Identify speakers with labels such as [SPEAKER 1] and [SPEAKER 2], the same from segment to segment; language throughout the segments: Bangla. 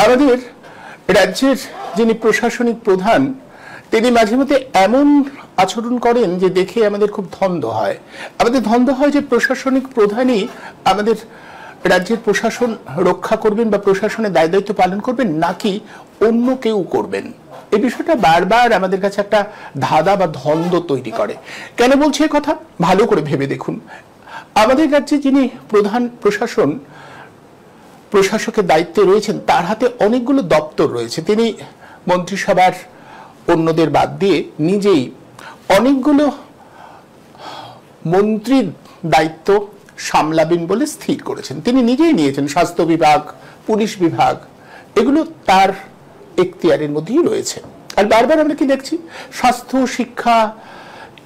[SPEAKER 1] আমাদের রাজ্যের যিনি প্রশাসনিক প্রধান তিনি মাঝে মধ্যে এমন আচরণ করেন যে দেখে আমাদের খুব ধন্দ হয়। আমাদের ধন্দ হয় যে প্রশাসনিক প্রধানই আমাদের রাজ্যের প্রশাসন রক্ষা করবেন বা প্রশাসনের দায় দায়িত্ব পালন করবেন, নাকি অন্য কেউ করবেন। এই বিষয়টা বারবার আমাদের কাছে একটা ধাঁধা বা দ্বন্দ্ব তৈরি করে। কেন বলছি এ কথা, ভালো করে ভেবে দেখুন। আমাদের রাজ্যে যিনি প্রধান প্রশাসকের দায়িত্বে রয়েছেন তার হাতে অনেকগুলো দপ্তর রয়েছে। তিনি মন্ত্রিসভার অন্যদের বাদ দিয়ে নিজেই অনেকগুলো মন্ত্রীর দায়িত্ব সামলাবেন বলে স্থির করেছেন। তিনি নিজেই নিয়েছেন স্বাস্থ্য বিভাগ, পুলিশ বিভাগ, এগুলো তার এখতিয়ারের মধ্যেই রয়েছে। আর বারবার আমরা কি দেখছি, স্বাস্থ্য, শিক্ষা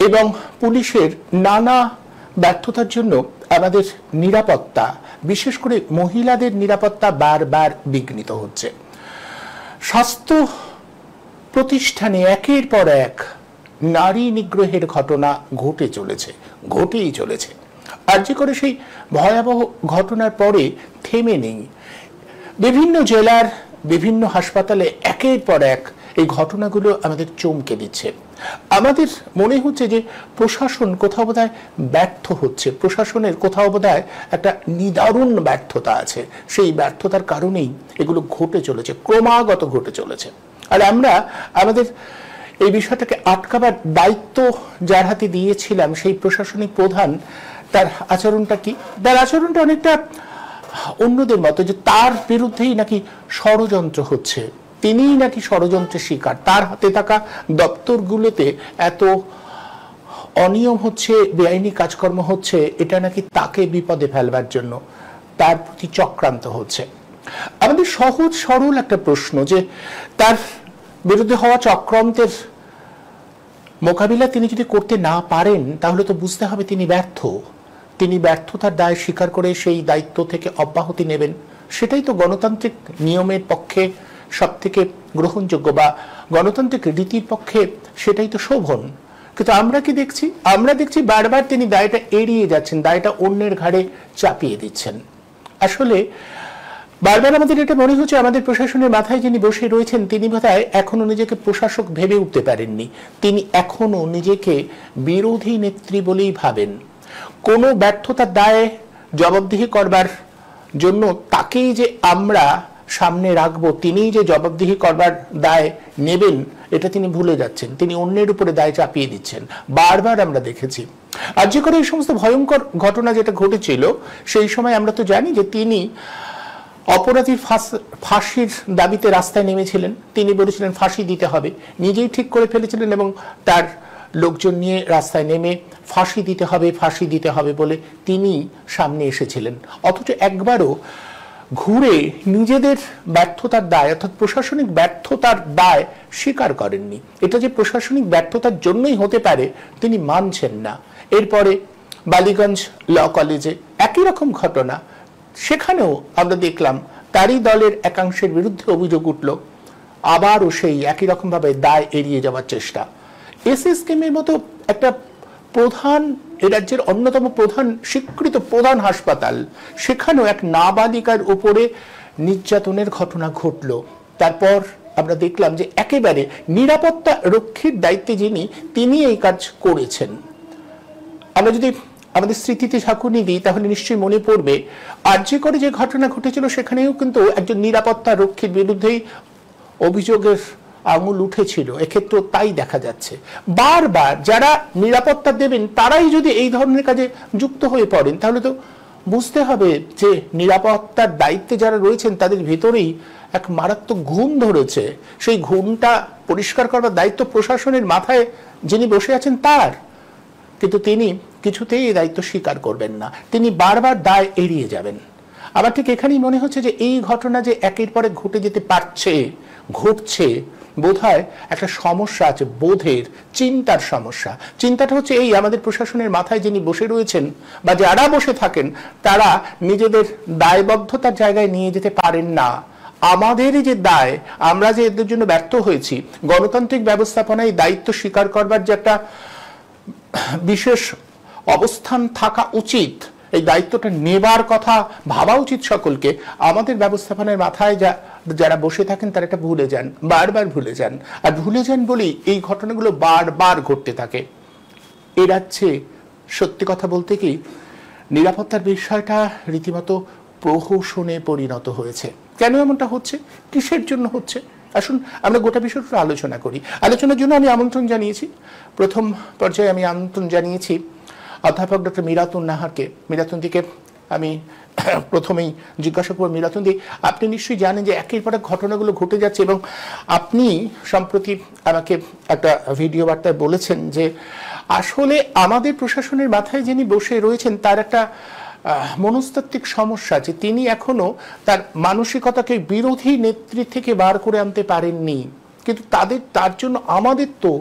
[SPEAKER 1] এবং পুলিশের নানা ব্যর্থতার জন্য আমাদের নিরাপত্তা, বিশেষ করে মহিলাদের নিরাপত্তা বারবার বিঘ্নিত হচ্ছে। স্বাস্থ্য প্রতিষ্ঠানে একের পর এক নারী নিগ্রহের ঘটনা ঘটেই চলেছে। আর যে করে সেই ভয়াবহ ঘটনার পরে থেমে নেই। বিভিন্ন জেলার বিভিন্ন হাসপাতালে একের পর এক এই ঘটনাগুলো আমাদের চমকে দিচ্ছে। আমাদের মনে হচ্ছে যে প্রশাসন কোথাও বোধহয় ব্যর্থ হচ্ছে, প্রশাসনের কোথাও বোধহয় একটা নিদারুণ ব্যর্থতা আছে। সেই ব্যর্থতার কারণেই এগুলো ঘটে চলেছে, ক্রমাগত ঘটে চলেছে। আর আমরা আমাদের এই বিষয়টাকে আটকাবার দায়িত্ব যার হাতে দিয়েছিলাম, সেই প্রশাসনিক প্রধান, তার আচরণটা কি? তার আচরণটা অনেকটা অন্যদের মতো, যে তার বিরুদ্ধেই নাকি ষড়যন্ত্র হচ্ছে, তিনিই নাকি ষড়যন্ত্রের শিকার, তার হাতে থাকা দপ্তরগুলোতে এত অনিয়ম হচ্ছে, বেআইনি কাজকর্ম হচ্ছে, এটা নাকি তাকে বিপদে ফেলবার জন্য তার প্রতি চক্রান্ত হচ্ছে। আমাদের সহজ সরল একটা প্রশ্ন, যে তার বিরুদ্ধে হওয়া চক্রান্তের মোকাবিলা তিনি যদি করতে না পারেন, তাহলে তো বুঝতে হবে তিনি ব্যর্থ। তিনি ব্যর্থতার দায় স্বীকার করে সেই দায়িত্ব থেকে অব্যাহতি নেবেন। সেটাই তো গণতান্ত্রিক নিয়মের পক্ষে সব থেকে গ্রহণযোগ্য, বা গণতান্ত্রিক রীতির পক্ষে সেটাই তো শোভন। কিন্তু আমরা কি দেখছি? আমরা দেখছি বারবার তিনি দায়টা এড়িয়ে যাচ্ছেন, দায়টা অন্যের ঘাড়ে চাপিয়ে দিচ্ছেন। আসলে বারবার আমাদের এটা মনে হচ্ছে আমাদের প্রশাসনের মাথায় যিনি বসে রয়েছেন তিনি বোধহয় এখনো নিজেকে প্রশাসক ভেবে উঠতে পারেননি। তিনি এখনো নিজেকে বিরোধী নেত্রী বলেই ভাবেন। কোনো ব্যর্থতার দায়ে জবাবদিহি করবার জন্য তাকেই যে আমরা সামনে রাখবো, তিনিই যে জবাবদিহি করবার দায় নেবেন, এটা তিনি ভুলে যাচ্ছেন। তিনি অন্যের উপরে দায় চাপিয়ে দিচ্ছেন, বারবার আমরা দেখেছি। আর যে করে এই সমস্ত ভয়ঙ্কর ঘটনা যেটা ঘটেছিল, সেই সময় আমরা তো জানি যে তিনি অপরাধীর ফাঁসির দাবিতে রাস্তায় নেমেছিলেন। তিনি বলেছিলেন ফাঁসি দিতে হবে, নিজেই ঠিক করে ফেলেছিলেন এবং তার লোকজন নিয়ে রাস্তায় নেমে ফাঁসি দিতে হবে বলে তিনি সামনে এসেছিলেন। অথচ একবারও ঘুরে নিজেদের ব্যর্থতার দায়, অর্থাৎ প্রশাসনিক ব্যর্থতার দায় স্বীকার করেননি। এটা যে প্রশাসনিক ব্যর্থতার জন্যই হতে পারে তিনি মানছেন না। এরপরে বালিগঞ্জ ল কলেজে একই রকম ঘটনা, সেখানেও আমরা দেখলাম তারই দলের একাংশের বিরুদ্ধে অভিযোগ উঠল, আবারও সেই একই রকম ভাবে দায় এড়িয়ে যাওয়ার চেষ্টা। এসএসকেএমের মতো একটা প্রধান, এ রাজ্যের অন্যতম প্রধান, স্বীকৃত প্রধান হাসপাতাল, সেখানেও এক নাবালিকার উপরে নির্যাতনের ঘটনা ঘটল। তারপর আমরা দেখলাম যে একেবারে নিরাপত্তা রক্ষীর দায়িত্বে যিনি, তিনি এই কাজ করেছেন। আমরা যদি আমাদের স্মৃতিতে ঝাঁকুনি দিই তাহলে নিশ্চয়ই মনে পড়বে আরজি করে যে ঘটনা ঘটেছিল, সেখানেও কিন্তু একজন নিরাপত্তা রক্ষীর বিরুদ্ধেই অভিযোগের আঙুল উঠেছিল। এক্ষেত্রে তাই দেখা যাচ্ছে। বারবার যারা নিরাপত্তা দেবেন তারাই যদি এই ধরনের কাজে যুক্ত হয়ে পড়েন, তাহলে তো বুঝতে হবে যে নিরাপত্তার দায়িত্বে যারা রয়েছেন তাদের ভেতরেই এক মারাত্মক ঘুণ ধরেছে। সেই ঘুণটা পরিষ্কার করার দায়িত্ব প্রশাসনের মাথায় যিনি বসে আছেন তার। কিন্তু তিনি কিছুতেই এই দায়িত্ব স্বীকার করবেন না, তিনি বারবার দায় এড়িয়ে যাবেন। আমার ঠিক এখানেই মনে হচ্ছে যে এই ঘটনা যে একের পরে ঘটে যেতে পারছে, ঘটছে, বোধহয় একটা সমস্যা আছে, বোধের, চিন্তার সমস্যা। চিন্তাটা হচ্ছে এই, আমাদের প্রশাসনের মাথায় যিনি বসে রয়েছেন বা যারা বসে থাকেন, তারা নিজেদের দায়বদ্ধতার জায়গায় নিয়ে যেতে পারেন না। আমাদেরই যে দায়, আমরা যে এদের জন্য ব্যর্থ হয়েছি, গণতান্ত্রিক ব্যবস্থাপনায় দায়িত্ব স্বীকার করবার যে একটা বিশেষ অবস্থান থাকা উচিত, এই দায়িত্বটা নেবার কথা ভাবা উচিত সকলকে। আমাদের ব্যবস্থাপনার মাথায় যারা বসে থাকেন তারা এটা ভুলে যান, বারবার ভুলে যান, আর ভুলে যান বলেই এই ঘটনাগুলো বারবার ঘটতে থাকে। এ রাজ্যে সত্যি কথা বলতে কি নিরাপত্তার বিষয়টা রীতিমতো প্রহসনে পরিণত হয়েছে। কেন এমনটা হচ্ছে, কিসের জন্য হচ্ছে, আসুন আমরা গোটা বিষয়টা আলোচনা করি। আলোচনার জন্য আমি আমন্ত্রণ জানিয়েছি, প্রথম পর্যায়ে আমি আমন্ত্রণ জানিয়েছি অধ্যাপক ডক্টর মীরাতুন নাহারকে। মীরাতুনদিকে আমি প্রথমেই জিজ্ঞাসা করব, মীরাতুনদি আপনি নিশ্চয়ই জানেন যে একের পর এক ঘটনাগুলো ঘটে যাচ্ছে, এবং আপনি সম্প্রতি আমাকে একটা ভিডিও বার্তায় বলেছেন যে আসলে আমাদের প্রশাসনের মাথায় যিনি বসে রয়েছেন তার একটা মনস্তাত্ত্বিক সমস্যা, যে তিনি এখনো তার মানসিকতাকে বিরোধী নেত্রী থেকে বার করে আনতে পারেননি। কিন্তু তার জন্য আমাদের তো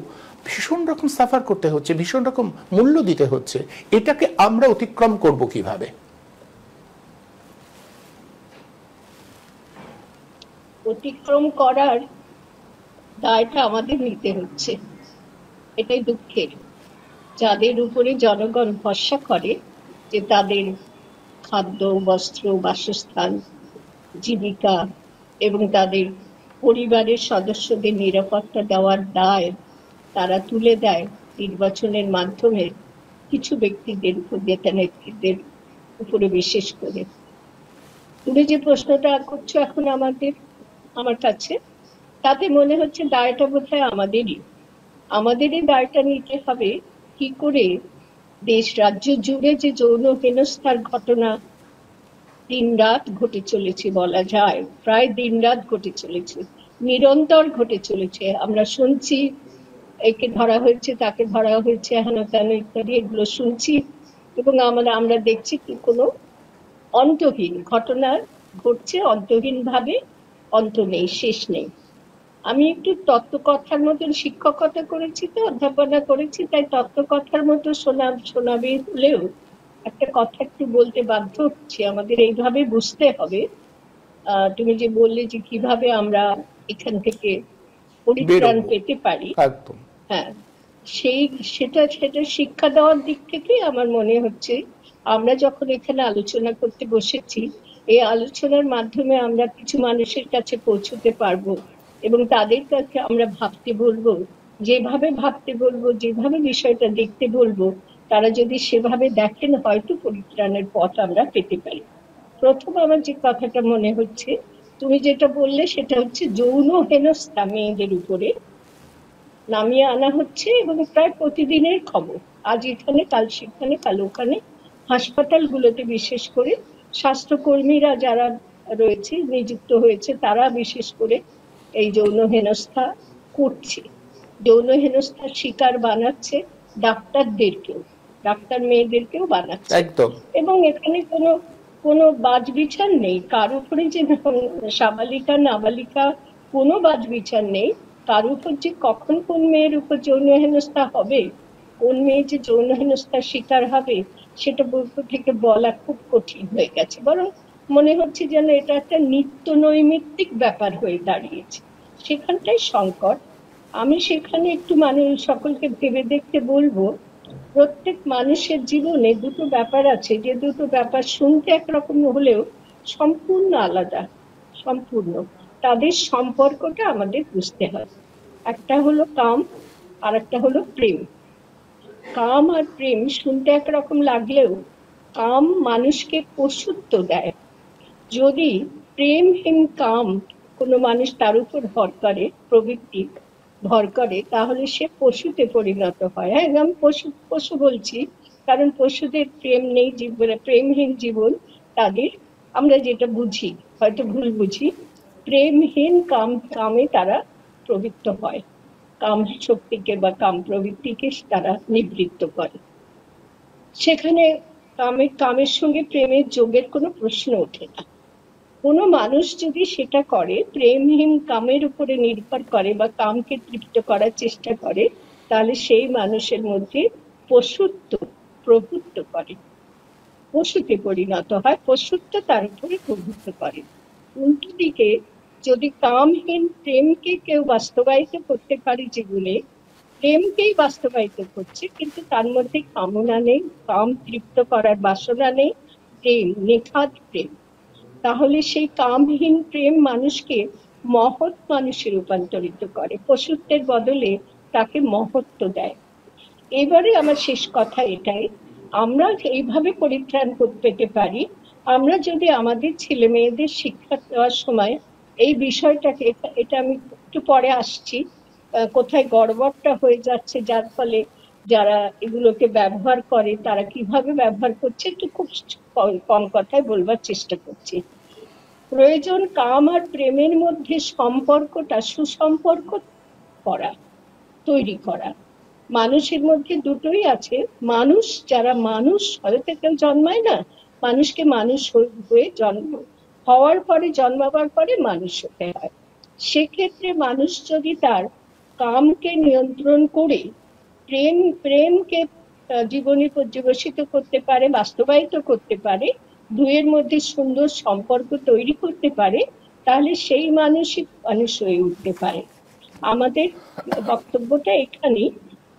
[SPEAKER 1] ভীষণ রকম সাফার করতে হচ্ছে, ভীষণ রকম মূল্য দিতে হচ্ছে। এটাকে আমরা অতিক্রম করব কিভাবে?
[SPEAKER 2] অতিক্রম করার দায়টা আমাদের নিতে হচ্ছে, এটাই দুঃখের। যাদের উপরে জনগণ ভরসা করে যে তাদের খাদ্য, বস্ত্র, বাসস্থান, জীবিকা এবং তাদের পরিবারের সদস্যদের নিরাপত্তা দেওয়ার দায় তারা তুলে দেয় নির্বাচনের মাধ্যমে কিছু ব্যক্তিদের উপর, নেতা নেত্রীদের উপরে বিশেষ করে। তুমি যে প্রশ্নটা করছো এখন আমার কাছে, তাতে মনে হচ্ছে দায়টা বোধহয় আমাদেরই দায়টা নিতে হবে। কি করে দেশ রাজ্য জুড়ে যে যৌন হেনস্থার ঘটনা দিন রাত ঘটে চলেছে, বলা যায় প্রায় দিন রাত ঘটে চলেছে, নিরন্তর ঘটে চলেছে। আমরা শুনছি একে ধরা হয়েছে, তাকে ধরা হয়েছে, হেন তেন ইত্যাদি এগুলো শুনছি, এবং আমরা দেখছি কি কোনো অন্তহীন ঘটনা ঘটছে, অন্তহীন ভাবে, অন্ত নেই, শেষ নেই। আমি একটু তত্ত্বকথার মতন শিক্ষকতা করেছি, তো অধ্যাপনা করেছি, তাই তত্ত্বকথার মতো শোনাবে হলেও একটা কথা একটু বলতে বাধ্য হচ্ছি। আমাদের এইভাবে বুঝতে হবে। তুমি যে বললে যে কিভাবে আমরা এখান থেকে পরিত্রাণ পেতে পারি, হ্যাঁ, সেটা শিক্ষা দেওয়ার দিক থেকে আমার মনে হচ্ছে আমরা যখন এখানে আলোচনা করতে বসেছি, এই আলোচনার মাধ্যমে আমরা কিছু মানুষের কাছে পৌঁছতে পারবো, এবং তাদের কাছে আমরা ভাবতে বলবো, যেভাবে বিষয়টা দেখতে বলবো, তারা যদি সেভাবে দেখেন, হয়তো পরিত্রাণের পথ আমরা পেতে পারি। প্রথম আমার যে কথাটা মনে হচ্ছে, তুমি যেটা বললে সেটা হচ্ছে যৌন হেনস্থা মেয়েদের উপরে নামিয়ে আনা হচ্ছে, এবং প্রায় প্রতিদিনের খবর। আজ এখানে, কাল সেখানে, কাল ওখানে। হাসপাতালগুলোতে বিশেষ করে স্বাস্থ্যকর্মীরা যারা রয়েছে, নিযুক্ত হয়েছে, তারা বিশেষ করে এই যৌন হেনস্থা করছে, যৌন হেনস্থার শিকার বানাচ্ছে ডাক্তারদেরকেও, ডাক্তার মেয়েদেরকেও বানাচ্ছে। এবং এখানে কোনো বাছবিচার নেই কার উপরে, যে সাবালিকা নাবালিকা কোনো বাছবিচার নেই তার উপর, যে কখন কোন মেয়ের উপর যৌন হেনস্থা হবে, কোন মেয়ে যে যৌন হেনস্থার শিকার হবে, সেটা থেকে বলা খুব কঠিন হয়ে গেছে। বরং মনে হচ্ছে যেন এটা একটা নিত্য নৈমিত্তিক ব্যাপার হয়ে দাঁড়িয়েছে, সেখানটাই সংকট। আমি সেখানে একটু সকলকে ভেবে দেখতে বলবো, প্রত্যেক মানুষের জীবনে দুটো ব্যাপার আছে, যে দুটো ব্যাপার শুনতে একরকম হলেও সম্পূর্ণ আলাদা, সম্পূর্ণ। তাদের সম্পর্কটা আমাদের বুঝতে হয়। একটা হলো কাম, আর একটা হলো প্রেম। কাম আর প্রেম শুনতে একরকম লাগলেও কাম মানুষকে পশুত্ব দেয়। যদি প্রেমহীন কাম কোনো মানুষ তার উপর ভর করে, প্রবৃত্তি ভর করে, তাহলে সে পশুতে পরিণত হয়। হ্যাঁ, আমি পশু বলছি কারণ পশুদের প্রেম নেই, প্রেমহীন জীবন তাদের। আমরা যেটা বুঝি, হয়তো ভুল বুঝি, প্রেমহীন কামে তারা প্রবৃত্ত হয়, কাম শক্তিকে বা কাম প্রবৃত্তিকে তারা নিবৃত্ত করে। সেখানে কামের সঙ্গে প্রেমের যোগের কোনো প্রশ্ন ওঠে না। কোনো মানুষ যদি সেটা করে, প্রেমহীন কামের উপরে নির্ভর করে বা কামকে তৃপ্ত করার চেষ্টা করে, তাহলে সেই মানুষের মধ্যে পশুত্ব প্রভুত্ব করে, পশুতে পরিণত হয়, পশুত্ব তার উপরে প্রভুত্ব করে। উল্টো দিকে যদি কামহীন প্রেমকে কেউ বাস্তবায়িত করতে পারে জীবনে, প্রেমকেই বাস্তবায়িত করছে, কিন্তু তার মধ্যে কামনা নেই, কাম তৃপ্ত করার বাসনা নেই, প্রেম, নিখাদ প্রেম। তাহলে সেই কামহীন প্রেম মানুষকে মহৎ মানুষে রূপান্তরিত করে, পশুত্বের বদলে তাকে মহত্ব দেয়। এবারে আমার শেষ কথা এটাই, আমরা এইভাবে পরিত্রাণ পেতে পারি আমরা যদি আমাদের ছেলে মেয়েদের শিক্ষা দেওয়ার সময় এই বিষয়টাকে, এটা আমি একটু পরে আসছি, কোথায় গড়বড়টা হয়ে যাচ্ছে, যার ফলে যারা এগুলোকে ব্যবহার করে তারা কিভাবে ব্যবহার করছে একটু খুব কম কথায় বলবার চেষ্টা করছি। প্রয়োজন কাম আর প্রেমের মধ্যে সম্পর্কটা সুসম্পর্ক করা, তৈরি করা। মানুষের মধ্যে দুটোই আছে। মানুষ, যারা মানুষ হয়তো কেউ জন্মায় না, মানুষকে মানুষ হয়ে জন্ম হওয়ার পরে, জন্মাবার পরে মানুষ হতে হয়। সেক্ষেত্রে মানুষ যদি তার কামকে নিয়ন্ত্রণ করে প্রেমকে জীবনে পর্যবসিত করতে পারে, বাস্তবায়িত করতে পারে, দুয়ের মধ্যে সুন্দর সম্পর্ক তৈরি করতে পারে, তাহলে সেই মানুষই মানুষ হয়ে উঠতে পারে। আমাদের বক্তব্যটা এখানে,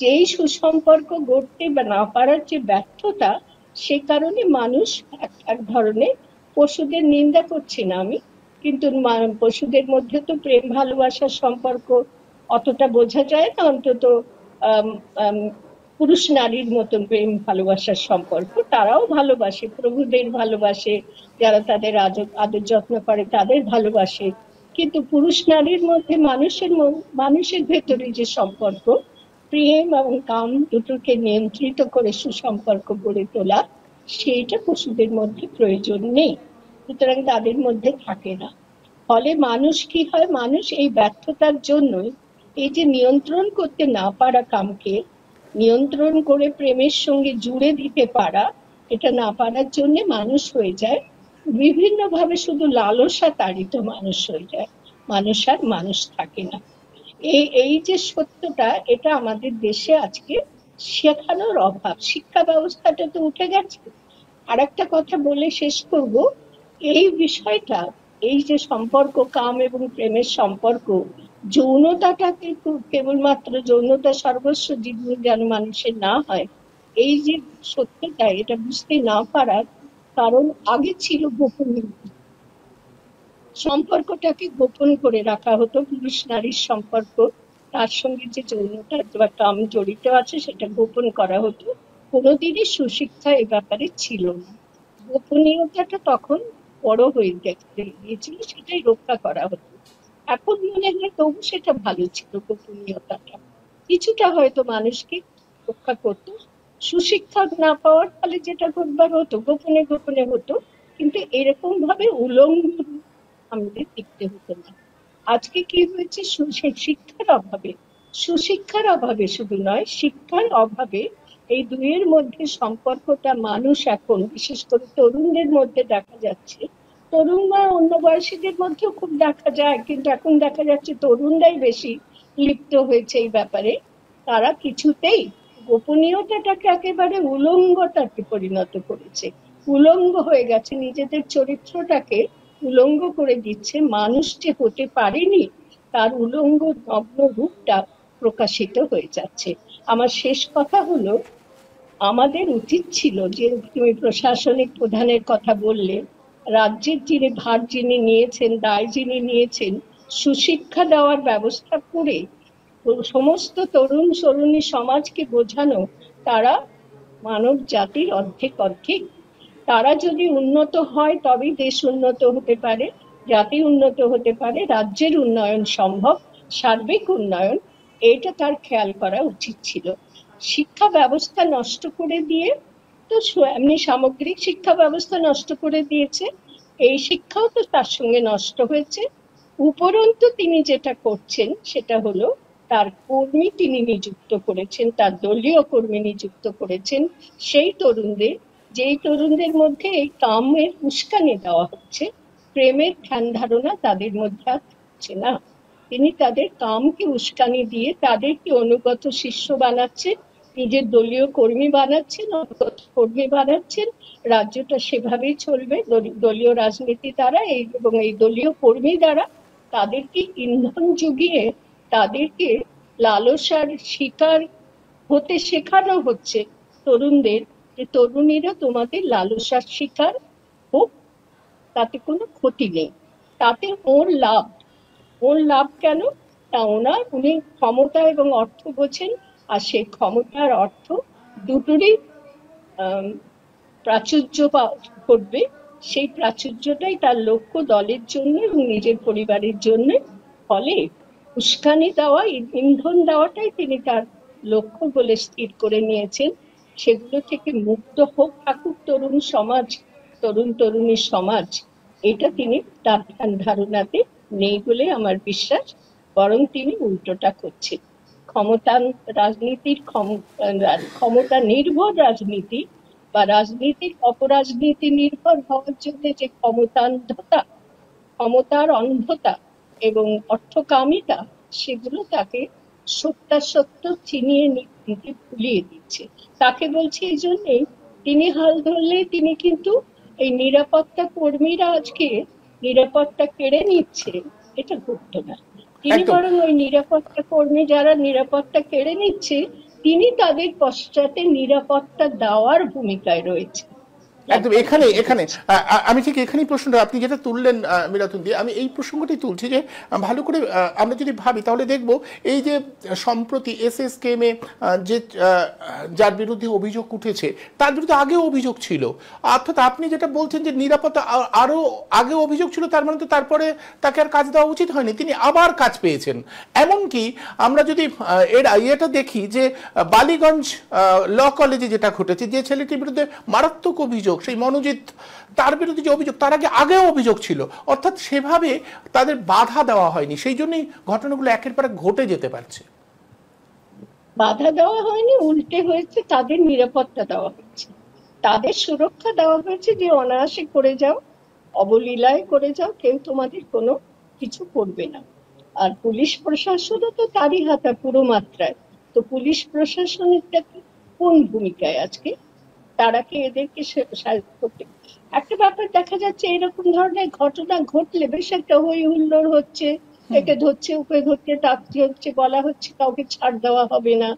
[SPEAKER 2] যে এই সুসম্পর্ক গড়তে বা না পারার যে ব্যর্থতা, সে কারণে মানুষ এক ধরনের, পশুদের নিন্দা করছি না আমি, কিন্তু পশুদের মধ্যে তো প্রেম ভালোবাসার সম্পর্ক অতটা বোঝা যায় না, অন্তত পুরুষ নারীর মতন প্রেম ভালোবাসার সম্পর্ক। তারাও ভালোবাসে, প্রভুদের ভালোবাসে, যারা তাদের আদর যত্ন করে তাদের ভালোবাসে, কিন্তু পুরুষ নারীর মধ্যে মানুষের ভেতরে যে সম্পর্ক, প্রেম এবং কাম দুটোকে নিয়ন্ত্রিত করে সুসম্পর্ক গড়ে তোলা, সেইটা পশুদের মধ্যে প্রয়োজন নেই, সুতরাং তাদের মধ্যে থাকে না। ফলে মানুষ কি হয়, মানুষ এই ব্যর্থতার জন্যই, এই যে নিয়ন্ত্রণ করতে না পারা কামকে, নিয়ন্ত্রণ করে প্রেমের সঙ্গে জুড়ে দিতে পারা, এটা না পারার জন্য মানুষ হয়ে যায় বিভিন্ন ভাবে শুধু লালসা তাড়িত মানুষ হয়ে যায়, মানুষ আর মানুষ থাকে না। এই যে সত্যটা, এটা আমাদের দেশে আজকে শেখানোর অভাব, শিক্ষা ব্যবস্থাটা তো উঠে গেছে। আর একটা কথা বলে শেষ করব, এই বিষয়টা, এই যে সম্পর্ক, কাম এবং প্রেমের সম্পর্ক, যৌনতাটাকে কেবলমাত্র যৌনতা সর্বস্ব জীবন যেন মানুষের না হয়, এই যে সত্যটা, এটা বুঝতে না পারার কারণ আগে ছিল গোপনীয়তা। সম্পর্কটাকে গোপন করে রাখা হতো, পুরুষ নারীর সম্পর্ক, তার সঙ্গে যে যৌনতা বা কাম জড়িত আছে সেটা গোপন করা হতো, কোনোদিনই সুশিক্ষা এ ব্যাপারে ছিল না। গোপনীয়তাটা তখন বড় হয়ে গিয়েছিল, সেটাই রক্ষা করা হতো। এখন মনে হয় তবু সেটা ভালো ছিল, গোপনীয়তাটা কিছুটা হয়তো মানুষকে রক্ষা করতো। সুশিক্ষা না পাওয়ার ফলে যেটা ঘটবার হতো, গোপনে গোপনে হতো, কিন্তু এরকম ভাবে উলঙ্গ আমাদের দেখতে হতো না। আজকে কি হয়েছে, শিক্ষার অভাবে, সুশিক্ষার অভাবে শুধু নয়, শিক্ষার অভাবে এই দুইয়ের মধ্যে সম্পর্কটা মানুষ এখন, বিশেষ করে তরুণদের মধ্যে দেখা যাচ্ছে, তরুণ বা অন্য বয়সীদের মধ্যেও খুব দেখা যায়, কিন্তু এখন দেখা যাচ্ছে তরুণরাই বেশি লিপ্ত হয়েছে এই ব্যাপারে। তারা কিছুতেই গোপনীয়তাটাকে একেবারে উলঙ্গতাকে পরিণত করেছে, উলঙ্গ হয়ে গেছে, নিজেদের চরিত্রটাকে উলঙ্গ করে দিচ্ছে। মানুষ যে হতে পারেনি তার উলঙ্গ নগ্ন রূপটা প্রকাশিত হয়ে যাচ্ছে। আমার শেষ কথা হলো, আমাদের উচিত ছিল, যে তুমি প্রশাসনিক প্রধানের কথা বললে, রাজ্যের যিনি ভার যিনি নিয়েছেন, দায় যিনি নিয়েছেন, সুশিক্ষা দেওয়ার ব্যবস্থা করে সমস্ত তরুণ তরুণী সমাজকে বোঝানো, তারা মানব জাতির অর্ধেক অর্ধেক, তারা যদি উন্নত হয় তবেই দেশ উন্নত হতে পারে, জাতি উন্নত হতে পারে, রাজ্যের উন্নয়ন সম্ভব, সার্বিক উন্নয়ন, এটা তার খেয়াল করা উচিত ছিল। শিক্ষা ব্যবস্থা নষ্ট করে দিয়ে তো এমনি সামগ্রিক শিক্ষা ব্যবস্থা নষ্ট করে দিয়েছে, এই শিক্ষাও তো তার সঙ্গে নষ্ট হয়েছে। উপরন্তু তিনি যেটা করছেন সেটা হলো, তার কর্মী তিনি নিযুক্ত করেছেন, তার দলীয় কর্মী নিযুক্ত করেছেন সেই তরুণদের, যেই তরুণদের মধ্যে এই কামের উস্কানি দেওয়া হচ্ছে, প্রেমের ধ্যান ধারণা তাদের মধ্যে আর থাকছে না। তিনি তাদের কামকে উস্কানি দিয়ে তাদেরকে অনুগত শিষ্য বানাচ্ছেন, নিজের দলীয় কর্মী বানাচ্ছেন, অনুগত কর্মী বানাচ্ছেন। রাজ্যটা সেভাবেই চলবে, দলীয় রাজনীতি দ্বারা এবং এই দলীয় কর্মী দ্বারা তাদেরকে ইন্ধন জুগিয়ে তাদেরকে লালসার শিকার হতে শেখানো হচ্ছে তরুণদের, যে তরুণীরা তোমাদের লালসার শিকার হোক, তাতে কোনো ক্ষতি নেই, তাতে ওর লাভ। ওর লাভ কেন? তা উনি ক্ষমতা এবং অর্থ বোঝেন, আর সেই ক্ষমতা আর অর্থ দুটোরই প্রাচুর্য ঘটবে। সেই প্রাচুর্যটাই তার লক্ষ্য, দলের জন্য এবং নিজের পরিবারের জন্য। ফলে উস্কানি দেওয়া, ইন্ধন দেওয়াটাই তিনি তার লক্ষ্য বলে স্থির করে নিয়েছেন। সেগুলো থেকে মুক্ত হোক থাকুক তরুণ সমাজ, তরুণ তরুণী সমাজ, এটা তিনি তার ধ্যান ধারণাতে নেই বলে আমার বিশ্বাস। বরং তিনি উল্টোটা করছেন। ক্ষমতা রাজনীতির ক্ষমতা নির্ভর রাজনীতি বা রাজনীতির অপরাজনীতি নির্ভর হওয়ার জন্য যে ক্ষমতার অন্ধতা এবং অর্থকামিতা, সেগুলো তাকে সত্যাসত্য চিনিয়ে নিতে ভুলিয়ে দিচ্ছে। তাকে বলছি এই জন্যেই, তিনি হাল ধরলে তিনি কিন্তু এই নিরাপত্তা কর্মীরা আজকে নিরাপত্তা কেড়ে নিচ্ছে, এটা ঘটতো না। তিনি
[SPEAKER 1] একদম
[SPEAKER 2] বরং ওই নিরাপত্তা কর্মী যারা নিরাপত্তা কেড়ে নিচ্ছে, তিনি তাদের পশ্চাতে নিরাপত্তা দেওয়ার ভূমিকায় রয়েছে।
[SPEAKER 1] একদম এখানে এখানে আমি ঠিক এখানেই প্রশ্নটা আপনি যেটা তুললেন মিরাতুন দিয়ে, আমি এই প্রসঙ্গটাই তুলছি যে ভালো করে আমরা যদি ভাবি তাহলে দেখব এই যে সম্প্রতি এসএসকেএমে যে যার বিরুদ্ধে অভিযোগ উঠেছে তার বিরুদ্ধে আগেও অভিযোগ ছিল, অর্থাৎ আপনি যেটা বলছেন যে নিরাপত্তা আরও আগে অভিযোগ ছিল, তার মানে তো তারপরে তাকে আর কাজ দেওয়া উচিত হয়নি, তিনি আবার কাজ পেয়েছেন। এমনকি আমরা যদি এর ইয়েটা দেখি যে বালিগঞ্জ ল কলেজে যেটা ঘটেছে, যে ছেলেটির বিরুদ্ধে মারাত্মক অভিযোগ, সেই মনোজিৎ, তার বিরুদ্ধে যে অভিযোগ তার আগে আগেও অভিযোগ ছিল, অর্থাৎ সেভাবে তাদের বাধা দেওয়া হয়নি, সেই জন্যই ঘটনাগুলো একের পর এক ঘটে যেতে পারছে।
[SPEAKER 2] বাধা দেওয়া হয়নি, উল্টে হয়েছে, তাদের নিরাপত্তা দেওয়া হচ্ছে, তাদের সুরক্ষা দেওয়া হয়েছে, যে অনায়াসে করে যাও, অবলীলায় করে যাও, কেউ তোমাদের কোনো কিছু করবে না। আর পুলিশ প্রশাসনও তো তারই হাতে পুরো মাত্রায়। তো পুলিশ প্রশাসনের কোন ভূমিকায় আজকে? তারা কি এদেরকে করতে? একটা ব্যাপার দেখা যাচ্ছে, এরকম ধরনের ঘটনা ঘটলে বেশ একটা হই হুল্লোড় হচ্ছে, একে ধরছে ওকে ধরছে, টাকতে হচ্ছে, বলা হচ্ছে কাউকে ছাড় দেওয়া হবে না।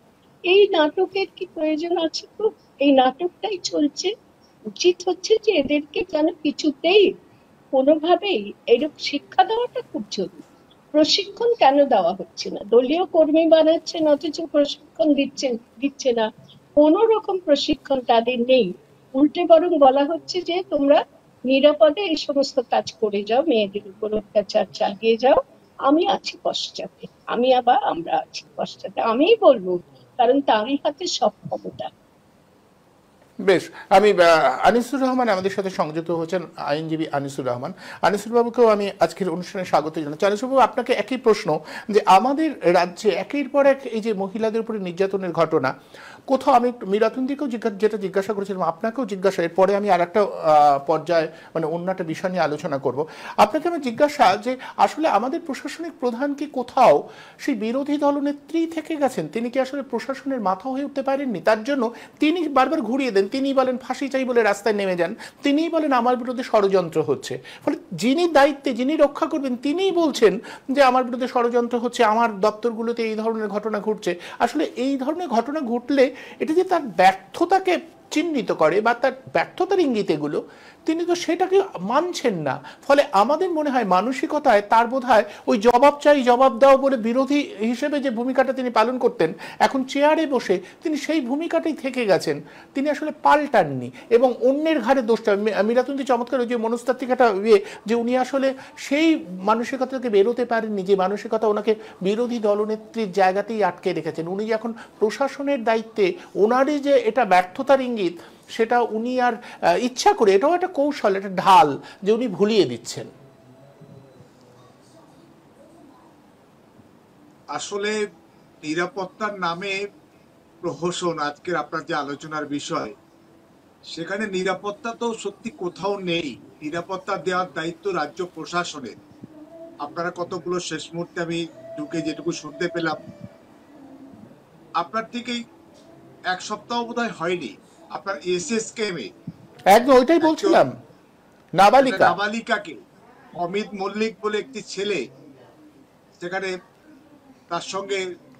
[SPEAKER 2] এই নাটকের কি প্রয়োজন আছে? তো এই নাটকটাই চলছে। উচিত হচ্ছে যে এদেরকে যেন কিছুতেই কোনোভাবেই এরকম শিক্ষা দেওয়াটা খুব জরুরি। প্রশিক্ষণ কেন দেওয়া হচ্ছে না? দলীয় কর্মী বানাচ্ছেন অথচ প্রশিক্ষণ দিচ্ছে না, কোন রকম প্রশিক্ষণ তাদের নেই। উল্টে বরং বলা হচ্ছে যে তোমরা নিরাপদে এই সমস্ত কাজ করে যাও, মেয়েদের উপর অত্যাচার চালিয়ে যাও, আমি আছি পশ্চাতে, আমরা আছি পশ্চাতে, আমিই বলবো, কারণ তারই হাতে সব ক্ষমতা।
[SPEAKER 1] বেশ, আমি আনিসুর রহমান আমাদের সাথে সংযুক্ত হচ্ছেন, আইনজীবী আনিসুর রহমান। আনিসুর বাবুকেও আমি আজকের অনুষ্ঠানে স্বাগত জানাচ্ছি। আনিসুর বাবু, আপনাকে একই প্রশ্ন, যে আমাদের রাজ্যে একের পর এক এই যে মহিলাদের উপরে নির্যাতনের ঘটনা, কোথাও আমি মিরাতুনদিকেও যেটা জিজ্ঞাসা করেছিলাম, আপনাকেও জিজ্ঞাসা, এরপরে আমি আর একটা পর্যায়ে মানে অন্য একটা বিষয় নিয়ে আলোচনা করব। আপনাকে আমি জিজ্ঞাসা যে আসলে আমাদের প্রশাসনিক প্রধান কি কোথাও সেই বিরোধী দলনেত্রী থেকে গেছেন? তিনি কি আসলে প্রশাসনের মাথা হয়ে উঠতে পারেননি? তার জন্য তিনি বারবার ঘুরিয়ে দেন, তিনিই বলেন ফাঁসি চাই বলে রাস্তায় নেমে যান, তিনিই বলেন আমার বিরুদ্ধে ষড়যন্ত্র হচ্ছে। ফলে যিনি দায়িত্বে, যিনি রক্ষা করবেন, তিনিই বলছেন যে আমার বিরুদ্ধে ষড়যন্ত্র হচ্ছে, আমার দপ্তরগুলোতে এই ধরনের ঘটনা ঘটছে। আসলে এই ধরনের ঘটনা ঘটলে এটা যে তার ব্যর্থতাকে চিহ্নিত করে বা তার ব্যর্থতার ইঙ্গিত এগুলো, তিনি তো সেটাকে মানছেন না। ফলে আমাদের মনে হয় মানসিকতায় তার বোধহয় ওই জবাব চাই জবাব দাও বলে বিরোধী হিসেবে যে ভূমিকাটা তিনি পালন করতেন, এখন চেয়ারে বসে তিনি সেই ভূমিকাটাই থেকে গেছেন, তিনি আসলে পাল্টাননি এবং অন্যের ঘাড়ে দোষটা। মিরাতুন্দি চমৎকার ওই যে মনস্তাত্ত্বিকতা যে উনি আসলে সেই মানসিকতা থেকে বেরোতে পারেননি, যে মানসিকতা ওনাকে বিরোধী দলনেত্রীর জায়গাতেই আটকে রেখেছেন। উনি যে এখন প্রশাসনের দায়িত্বে, ওনারই যে এটা ব্যর্থতার ইঙ্গিত, সেটা উনি আর ইচ্ছা করে, এটাও একটা কৌশল, একটা ঢাল যে উনি ভুলিয়ে দিচ্ছেন।
[SPEAKER 3] আসলে নিরাপত্তার নামে প্রহসন আজকের আপনার যে আলোচনার বিষয়, সেখানে নিরাপত্তা তো সত্যি কোথাও নেই। নিরাপত্তা দেওয়ার দায়িত্ব রাজ্য প্রশাসনের। আপনারা কতগুলো শেষ মুহূর্তে আমি ঢুকে যেটুকু শুনতে পেলাম, আপনার ঠিক এই এক সপ্তাহ বোধহয় হয়নি, আপনার এসএসকেএমে
[SPEAKER 1] একদম ওইটাই বলছিলাম,
[SPEAKER 3] নাবালিকাকে অমিত মল্লিক বলে একটি ছেলে, সেখানে তার সঙ্গে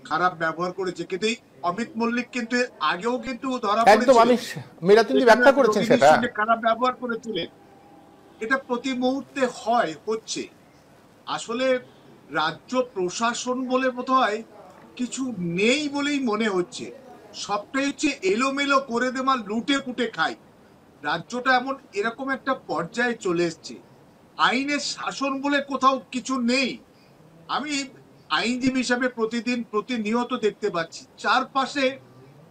[SPEAKER 3] খারাপ ব্যবহার করেছে, কিন্তু এই অমিত মল্লিক কিন্তু এর আগেও কিন্তু ধরা
[SPEAKER 1] একদম, আমি
[SPEAKER 3] পড়েছিলেন,
[SPEAKER 1] মিরাতুন্দি ব্যাখ্যা করেছেন
[SPEAKER 3] রোগীদের
[SPEAKER 1] সেটা।
[SPEAKER 3] সঙ্গে খারাপ ব্যবহার করেছিলেন। এটা প্রতি মুহূর্তে হচ্ছে। আসলে রাজ্য প্রশাসন বলে বোধহয় কিছু নেই বলেই মনে হচ্ছে। সবটাই হচ্ছে এলোমেলো করে দেওয়া, লুটে পুটে খাই। রাজ্যটা এরকম একটা পর্যায়ে চলে এসছে, আইনের শাসন বলে কোথাও কিছু নেই। আমি আইনজীবী হিসাবে প্রতিনিয়ত দেখতে পাচ্ছি চারপাশে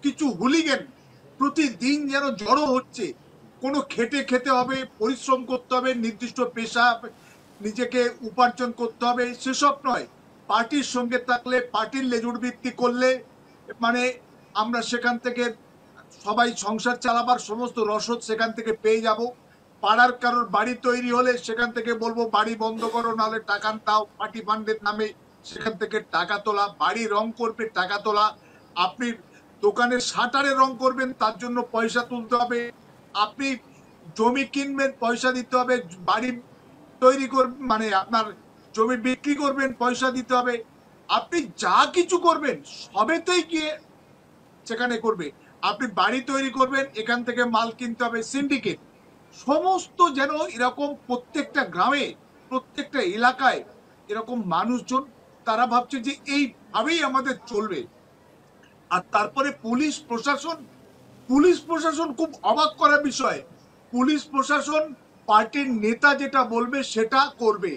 [SPEAKER 3] কিছু হুলিগান প্রতিদিন যেন জড়ো হচ্ছে। কোনো খেতে হবে, পরিশ্রম করতে হবে, নির্দিষ্ট পেশা নিজেকে উপার্জন করতে হবে সেসব নয়। পার্টির সঙ্গে থাকলে, পার্টির লেজুর ভিত্তি করলে মানে আমরা সেখান থেকে সবাই সংসার চালাবার সমস্ত রসদ সেখান থেকে পেয়ে যাব। পাড়ার কারোর বাড়ি তৈরি হলে সেখান থেকে বলবো বাড়ি বন্ধ করো, নাহলে টাকা দাও, পার্টি ফান্ডের নামে সেখান থেকে টাকা তোলা। বাড়ি রং করবে, টাকা তোলা। আপনি দোকানের শাটারে রং করবেন, তার জন্য পয়সা তুলতে হবে। আপনি জমি কিনবেন, পয়সা দিতে হবে। বাড়ি তৈরি করবেন মানে আপনার জমি বিক্রি করবেন, পয়সা দিতে হবে। আপনি যা কিছু করবেন সবেতেই গিয়ে সেখানে করবে। আপনি বাড়ি তৈরি করবেন, এখান থেকে মাল কিনতে হবে, সিন্ডিকেট। সমস্ত যেন এরকম প্রত্যেকটা গ্রামে, প্রত্যেকটা এলাকায় এরকম মানুষজন, তারা ভাবছে যে এইভাবেই আমাদের চলবে। আর তারপরে পুলিশ প্রশাসন খুব অবাক করা বিষয়। পুলিশ প্রশাসন পার্টির নেতা যেটা বলবে সেটা করবে।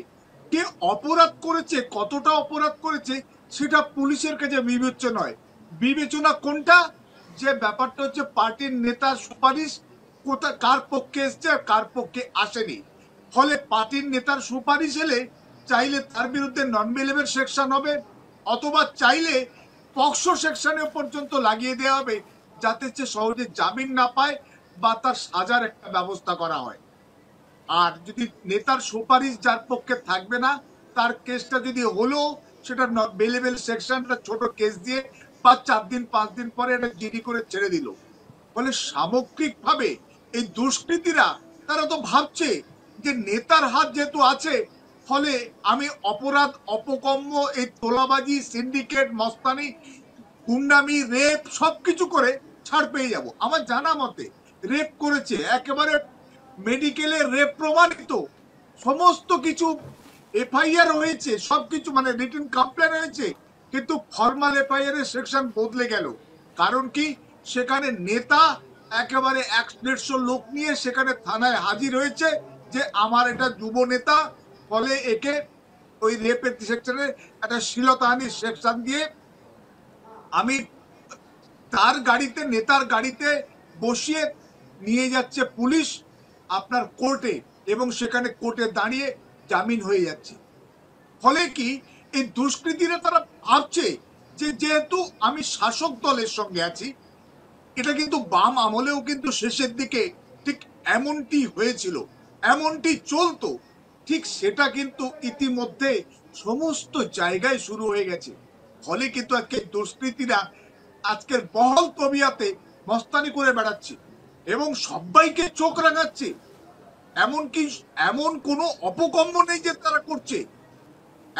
[SPEAKER 3] কে অপরাধ করেছে, কতটা অপরাধ করেছে সেটা পুলিশের কাছে বিবেচনা কোনটা, যে ব্যাপারটা হচ্ছে পার্টির নেতার সুপারিশ কার পক্ষে এসছে আর কার পক্ষে আসেনি। ফলে পার্টির নেতার সুপারিশ এলে চাইলে তার বিরুদ্ধে নন বেলেবল সেকশন হবে, অথবা চাইলে পক্সো সেকশনে পর্যন্ত লাগিয়ে দেওয়া হবে, যাতে সে সহজে জামিন না পায় বা তার সাজার একটা ব্যবস্থা করা হয়। আর যদি নেতার সুপারিশ যার পক্ষে থাকবে না, তার কেসটা যদি হলো সেটা বেলেবল সেকশনটা ছোট কেস দিয়ে 4 দিন 5 দিন পরে এটা জিডি করে ছেড়ে দিল। ফলে সামগ্রিকভাবে এই দুষ্কৃতীরা তারা তো ভাবছে যে নেতার হাত যেহেতু আছে, ফলে আমি অপরাধ অপকর্ম, এই তোলাবাজি, সিন্ডিকেট, মস্তানি, গুন্ডামি, রেপ সবকিছু করে ছাড় পেয়ে যাব। আমার জানা মতে রেপ করেছে, একেবারে মেডিকেলে রেপ প্রমাণিত, সমস্ত কিছু এফআইআর হয়েছে, সবকিছু মানে রিটেন কমপ্লেন হয়েছে, কিন্তু ফর্মাল এফআইআর এর সেকশন বদলে গেল। কারণ কি, সেখানে নেতা একেবারে 150 লোক নিয়ে সেখানে থানায় হাজির হয়েছে যে আমার এটা যুব নেতা, ফলে একে ওই রেপের সেকশনে একটা শ্লীলতাহানির সেকশন দিয়ে আমি তার গাড়িতে, নেতার গাড়িতে বসিয়ে নিয়ে যাচ্ছে পুলিশ আপনার কোর্টে, এবং সেখানে কোর্টে দাঁড়িয়ে জামিন হয়ে যাচ্ছে। ফলে কি, এই দুষ্কৃতীরা তারা ভাবছে যে যেহেতু আমি শাসক দলের সঙ্গে আছি, এটা কিন্তু বাম আমলেও কিন্তু শেষের দিকে ঠিক এমনটি হয়েছিল, এমনটি চলতো, ঠিক সেটা কিন্তু ইতিমধ্যে সমস্ত জায়গায় শুরু হয়ে গেছে। ফলে কিন্তু আজকে দুষ্কৃতীরা আজকের বহল তবিয়াতে মস্তানি করে বেড়াচ্ছে এবং সবাইকে চোখ রাঙাচ্ছে। এমনকি এমন কোনো অপকর্ম নেই যে তারা করছে।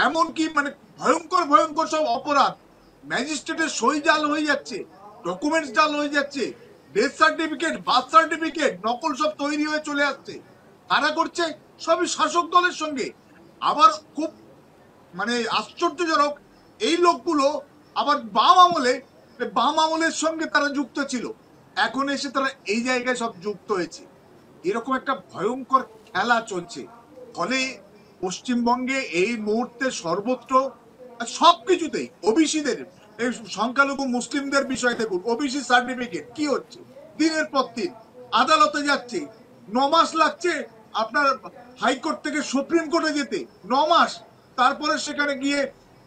[SPEAKER 3] এমনকি মানে ভয়ঙ্কর ভয়ঙ্কর সব অপরাধ, ম্যাজিস্ট্রেটের সই জাল হয়ে যাচ্ছে, ডকুমেন্টস জাল হয়ে যাচ্ছে, ডেথ সার্টিফিকেট, বার্থ সার্টিফিকেট নকল সব তৈরি হয়ে চলে আসছে। কারা করছে? সবই শাসক দলের সঙ্গে। আবার খুব মানে আশ্চর্যজনক, এই লোকগুলো আবার বাম আমলের সঙ্গে তারা যুক্ত ছিল, এখন এসে তারা এই জায়গায় সব যুক্ত হয়েছে। এরকম একটা ভয়ঙ্কর খেলা চলছে। ফলে পশ্চিমবঙ্গে এই মুহূর্তে সর্বত্র সবকিছুতেই ওবিসিদের, এই সংখ্যালঘু মুসলিমদের বিষয় দেখুন, ওবিসি সার্টিফিকেট কি হচ্ছে, দিনের পর দিন আদালতে যাচ্ছে, 9 মাস লাগছে আপনার হাইকোর্ট থেকে সুপ্রিম কোর্টে যেতে, 9 মাস। তারপরে সেখানে গিয়ে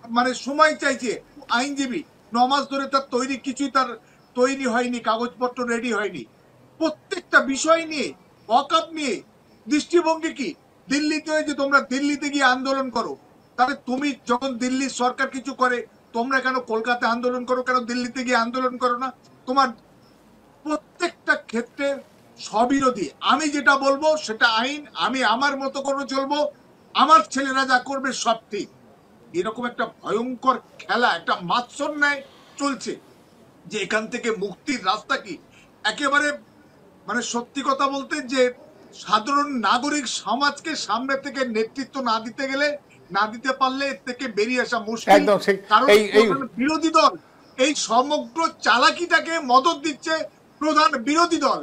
[SPEAKER 3] মানে সময় চাইছে আইনজীবী, 9 মাস ধরে তার কিছুই তার তৈরি হয়নি, কাগজপত্র রেডি হয়নি। প্রত্যেকটা বিষয় নিয়ে, ওয়াকআপ নিয়ে দৃষ্টিভঙ্গি কি, দিল্লিতে যে তোমরা দিল্লিতে গিয়ে আন্দোলন করো, তাহলে তুমি যখন দিল্লির সরকার কিছু করে তোমরা কেন কলকাতায় আন্দোলন করো, কেন দিল্লিতে গিয়ে আন্দোলন করো না? তোমার প্রত্যেকটা ক্ষেত্রে স্ববিরোধী। আমি যেটা বলবো সেটা আইন, আমি আমার মতো করে চলবো, আমার ছেলেরা যা করবে সব ঠিক। এরকম একটা ভয়ঙ্কর খেলা, একটা মাৎসর ন্যায় চলছে, যে এখান থেকে মুক্তির রাস্তা কি? একেবারে মানে সত্যি কথা বলতে, যে সাধারণ নাগরিক সমাজকে সামনে থেকে নেতৃত্ব না দিতে পারলে এর থেকে বেরিয়ে আসা মুশকিল।
[SPEAKER 1] একদম ঠিক।
[SPEAKER 3] কারণ
[SPEAKER 1] এই
[SPEAKER 3] প্রধান বিরোধী দল এই সমগ্র চালাকিটাকে মদত দিচ্ছে, প্রধান বিরোধী দল